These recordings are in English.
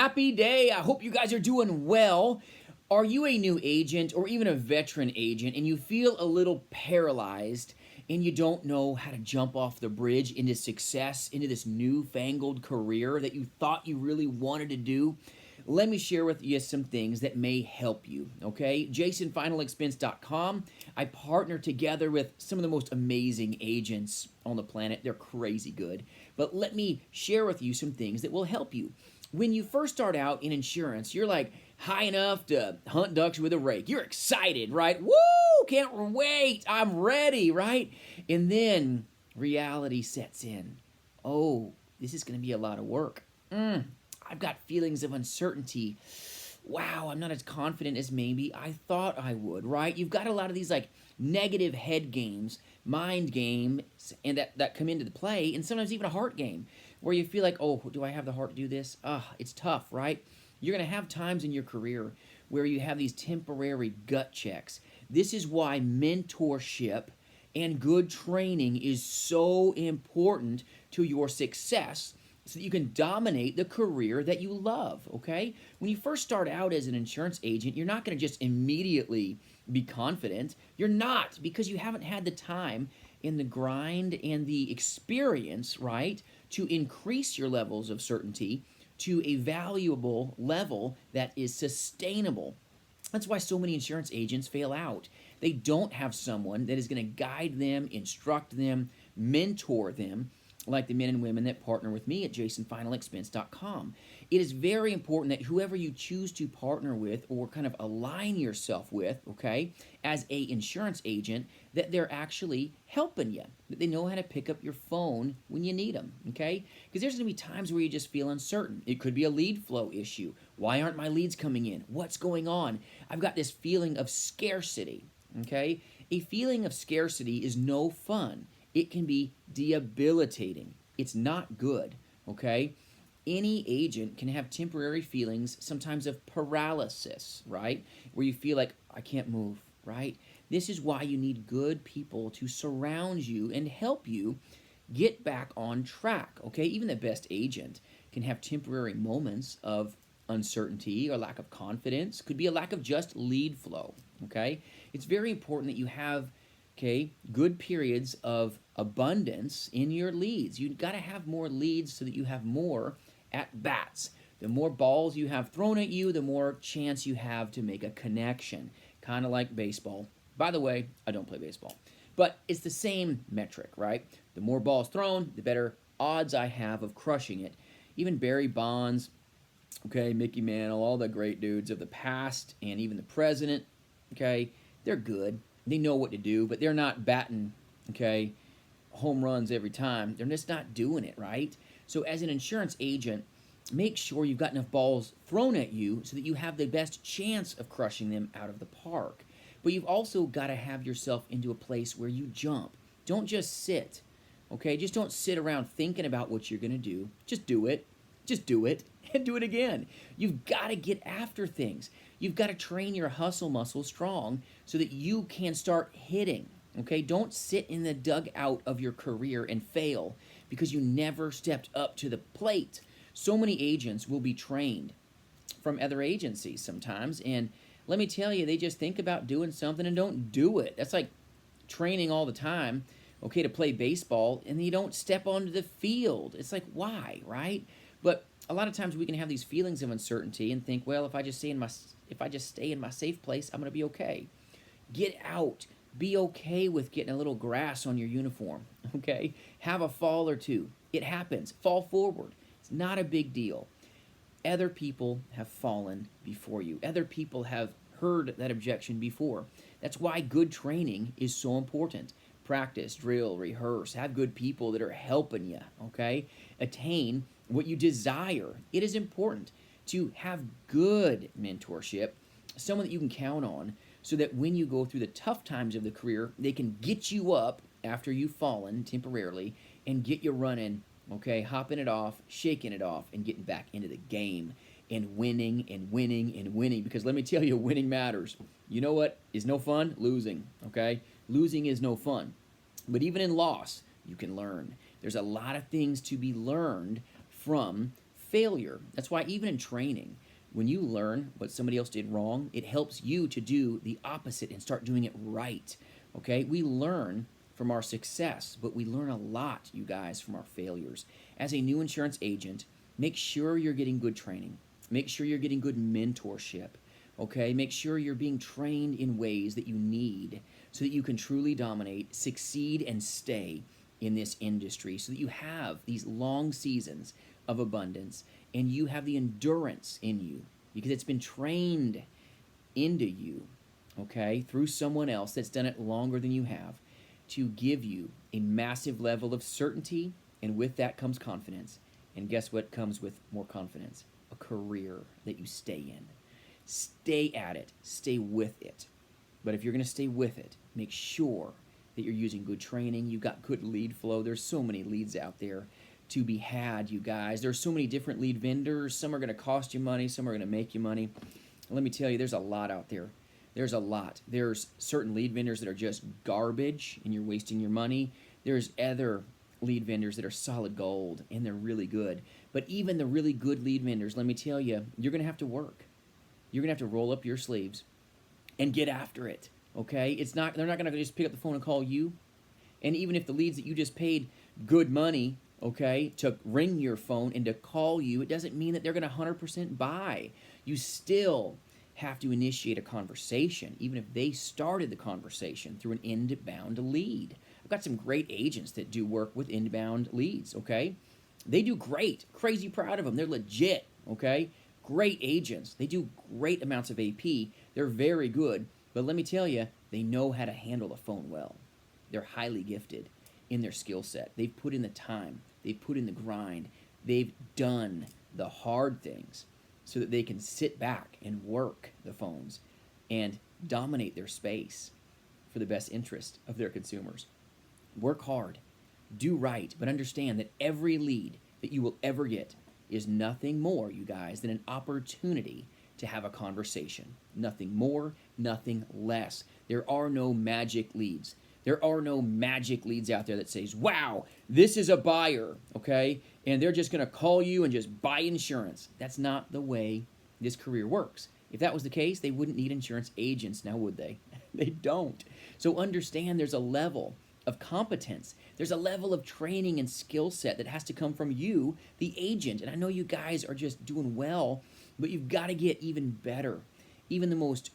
Happy day. I hope you guys are doing well. Are you a new agent or even a veteran agent and you feel a little paralyzed and you don't know how to jump off the bridge into success, into this newfangled career that you thought you really wanted to do? Let me share with you some things that may help you, okay? JasonFinalExpense.com. I partner together with some of the most amazing agents on the planet. They're crazy good. But let me share with you some things that will help you. When you first start out in insurance, you're like high enough to hunt ducks with a rake. You're excited, right? Woo! Can't wait. I'm ready, right? And then reality sets in. Oh, this is going to be a lot of work. I've got feelings of uncertainty. Wow, I'm not as confident as maybe I thought I would, right? You've got a lot of these like negative head games, mind games, and that come into the play, and sometimes even a heart game, where you feel like, oh, do I have the heart to do this? It's tough, right? You're going to have times in your career where you have these temporary gut checks. This is why mentorship and good training is so important to your success, so that you can dominate the career that you love, okay? When you first start out as an insurance agent, you're not going to just immediately be confident. You're not, because you haven't had the time and the grind and the experience, right, to increase your levels of certainty to a valuable level that is sustainable. That's why so many insurance agents fail out. They don't have someone that is going to guide them, instruct them, mentor them, like the men and women that partner with me at JasonFinalExpense.com. It is very important that whoever you choose to partner with or kind of align yourself with, okay, as a insurance agent, that they're actually helping you, that they know how to pick up your phone when you need them, okay? Because there's going to be times where you just feel uncertain. It could be a lead flow issue. Why aren't my leads coming in? What's going on? I've got this feeling of scarcity, okay? A feeling of scarcity is no fun. It can be debilitating. It's not good, okay? Any agent can have temporary feelings, sometimes of paralysis, right? Where you feel like, I can't move, right? This is why you need good people to surround you and help you get back on track, okay? Even the best agent can have temporary moments of uncertainty or lack of confidence. Could be a lack of just lead flow, okay? It's very important that you have, okay, good periods of abundance in your leads. You've got to have more leads so that you have more at bats. The more balls you have thrown at you, the more chance you have to make a connection. Kind of like baseball. By the way, I don't play baseball. But it's the same metric, right? The more balls thrown, the better odds I have of crushing it. Even Barry Bonds, okay, Mickey Mantle, all the great dudes of the past, and even the president, okay, they're good. They know what to do, but they're not batting, okay, home runs every time. They're just not doing it, right? So as an insurance agent, make sure you've got enough balls thrown at you so that you have the best chance of crushing them out of the park. But you've also got to have yourself into a place where you jump. Don't just sit, okay? Just don't sit around thinking about what you're going to do. Just do it. Just do it and do it again. You've got to get after things. You've got to train your hustle muscle strong so that you can start hitting, okay? Don't sit in the dugout of your career and fail because you never stepped up to the plate. So many agents will be trained from other agencies sometimes, and let me tell you, they just think about doing something and don't do it. That's like training all the time, okay, to play baseball, and you don't step onto the field. It's like, why, right? But a lot of times we can have these feelings of uncertainty and think, well, if I just stay in my safe place, I'm going to be okay. Get out. Be okay with getting a little grass on your uniform, okay? Have a fall or two. It happens. Fall forward. It's not a big deal. Other people have fallen before you. Other people have heard that objection before. That's why good training is so important. Practice, drill, rehearse. Have good people that are helping you, okay? Attain what you desire. It is important to have good mentorship, someone that you can count on, so that when you go through the tough times of the career, they can get you up after you've fallen temporarily and get you running, okay, hopping it off, shaking it off, and getting back into the game and winning and winning and winning. Because let me tell you, winning matters. You know what is no fun? Losing, okay? Losing is no fun. But even in loss, you can learn. There's a lot of things to be learned from failure. That's why even in training, when you learn what somebody else did wrong, it helps you to do the opposite and start doing it right. Okay? We learn from our success, but we learn a lot, you guys, from our failures. As a new insurance agent, make sure you're getting good training. Make sure you're getting good mentorship. Okay? Make sure you're being trained in ways that you need so that you can truly dominate, succeed, and stay in this industry, so that you have these long seasons of abundance and you have the endurance in you because it's been trained into you, okay, through someone else that's done it longer than you have, to give you a massive level of certainty, and with that comes confidence. And guess what comes with more confidence? A career that you stay in. Stay at it. Stay with it. But if you're going to stay with it, make sure that you're using good training. You've got good lead flow. There's so many leads out there to be had, you guys. There's so many different lead vendors. Some are going to cost you money. Some are going to make you money. Let me tell you, there's a lot out there. There's a lot. There's certain lead vendors that are just garbage and you're wasting your money. There's other lead vendors that are solid gold and they're really good. But even the really good lead vendors, let me tell you, you're going to have to work. You're going to have to roll up your sleeves and get after it, okay? They're not going to just pick up the phone and call you. And even if the leads that you just paid good money, okay, to ring your phone and to call you, it doesn't mean that they're going to 100% buy. You still have to initiate a conversation, even if they started the conversation through an inbound lead. I've got some great agents that do work with inbound leads, okay? They do great. Crazy proud of them. They're legit, okay? Great agents. They do great amounts of AP. They're very good. But let me tell you, they know how to handle the phone well. They're highly gifted in their skill set. They've put in the time. They've put in the grind. They've done the hard things so that they can sit back and work the phones and dominate their space for the best interest of their consumers. Work hard. Do right. But understand that every lead that you will ever get is nothing more, you guys, than an opportunity to have a conversation. Nothing more, nothing less. There are no magic leads. There are no magic leads out there that says, wow, this is a buyer, okay? And they're just going to call you and just buy insurance. That's not the way this career works. If that was the case, they wouldn't need insurance agents now, would they? They don't. So understand there's a level of competence. There's a level of training and skill set that has to come from you, the agent. And I know you guys are just doing well, but you've got to get even better. Even the most,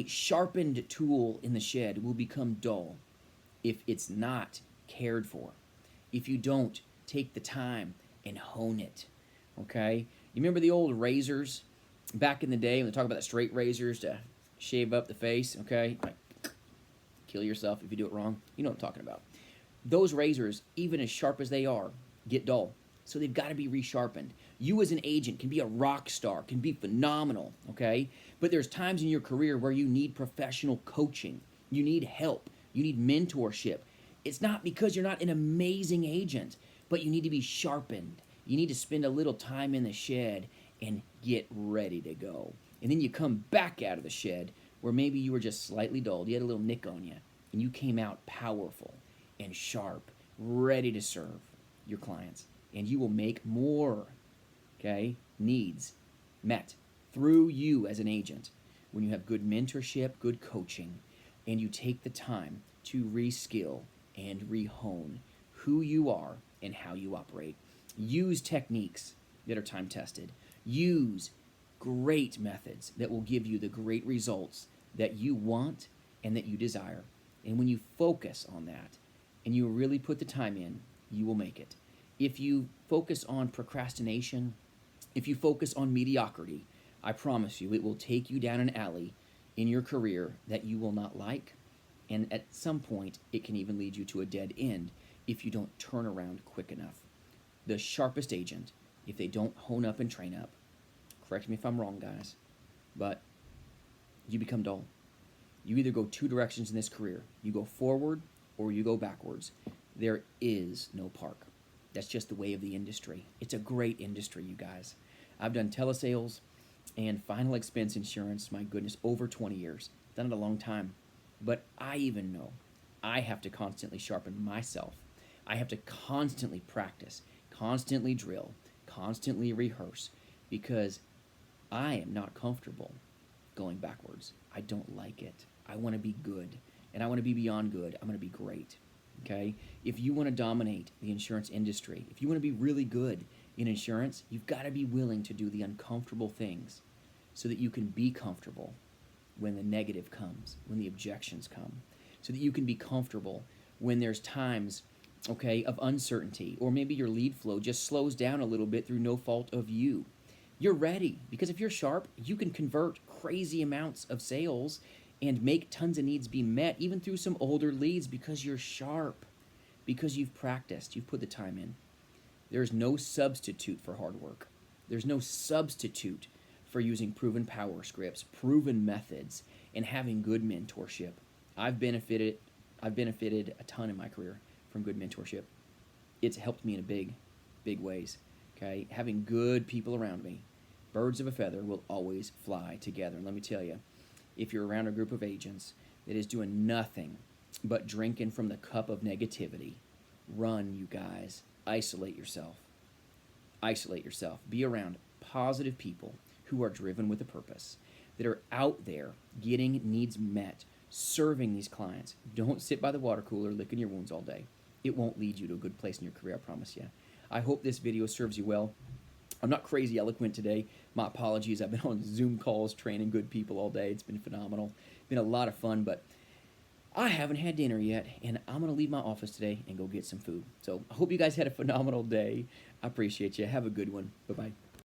sharpened tool in the shed will become dull if it's not cared for, if you don't take the time and hone it, okay? You remember the old razors back in the day when they talk about the straight razors to shave up the face, okay? Like, kill yourself if you do it wrong. You know what I'm talking about. Those razors, even as sharp as they are, get dull. So they've got to be resharpened. You as an agent can be a rock star, can be phenomenal, okay? But there's times in your career where you need professional coaching. You need help. You need mentorship. It's not because you're not an amazing agent, but you need to be sharpened. You need to spend a little time in the shed and get ready to go. And then you come back out of the shed where maybe you were just slightly dulled. You had a little nick on you, and you came out powerful and sharp, ready to serve your clients. And you will make more, needs met through you as an agent when you have good mentorship, good coaching, and you take the time to reskill and rehone who you are and how you operate. Use techniques that are time-tested. Use great methods that will give you the great results that you want and that you desire. And when you focus on that and you really put the time in, you will make it. If you focus on procrastination, if you focus on mediocrity, I promise you it will take you down an alley in your career that you will not like. And at some point, it can even lead you to a dead end if you don't turn around quick enough. The sharpest agent, if they don't hone up and train up, correct me if I'm wrong, guys, but you become dull. You either go two directions in this career. You go forward or you go backwards. There is no park. That's just the way of the industry. It's a great industry, you guys. I've done telesales and final expense insurance, my goodness, over 20 years. Done it a long time. But I even know I have to constantly sharpen myself. I have to constantly practice, constantly drill, constantly rehearse because I am not comfortable going backwards. I don't like it. I want to be good, and I want to be beyond good. I'm going to be great. Okay? If you want to dominate the insurance industry, if you want to be really good in insurance, you've got to be willing to do the uncomfortable things so that you can be comfortable when the negative comes, when the objections come, so that you can be comfortable when there's times, okay, of uncertainty, or maybe your lead flow just slows down a little bit through no fault of you. You're ready, because if you're sharp, you can convert crazy amounts of sales and make tons of needs be met, even through some older leads, because you're sharp, because you've practiced, you've put the time in. There's no substitute for hard work. There's no substitute for using proven power scripts, proven methods, and having good mentorship. I've benefited a ton in my career from good mentorship. It's helped me in big ways. Okay, having good people around me, birds of a feather will always fly together. And let me tell you, if you're around a group of agents that is doing nothing but drinking from the cup of negativity, run, you guys. Isolate yourself. Isolate yourself. Be around positive people who are driven with a purpose, that are out there getting needs met, serving these clients. Don't sit by the water cooler licking your wounds all day. It won't lead you to a good place in your career, I promise you. I hope this video serves you well. I'm not crazy eloquent today. My apologies. I've been on Zoom calls training good people all day. It's been phenomenal. It's been a lot of fun, but I haven't had dinner yet, and I'm going to leave my office today and go get some food. So I hope you guys had a phenomenal day. I appreciate you. Have a good one. Bye-bye.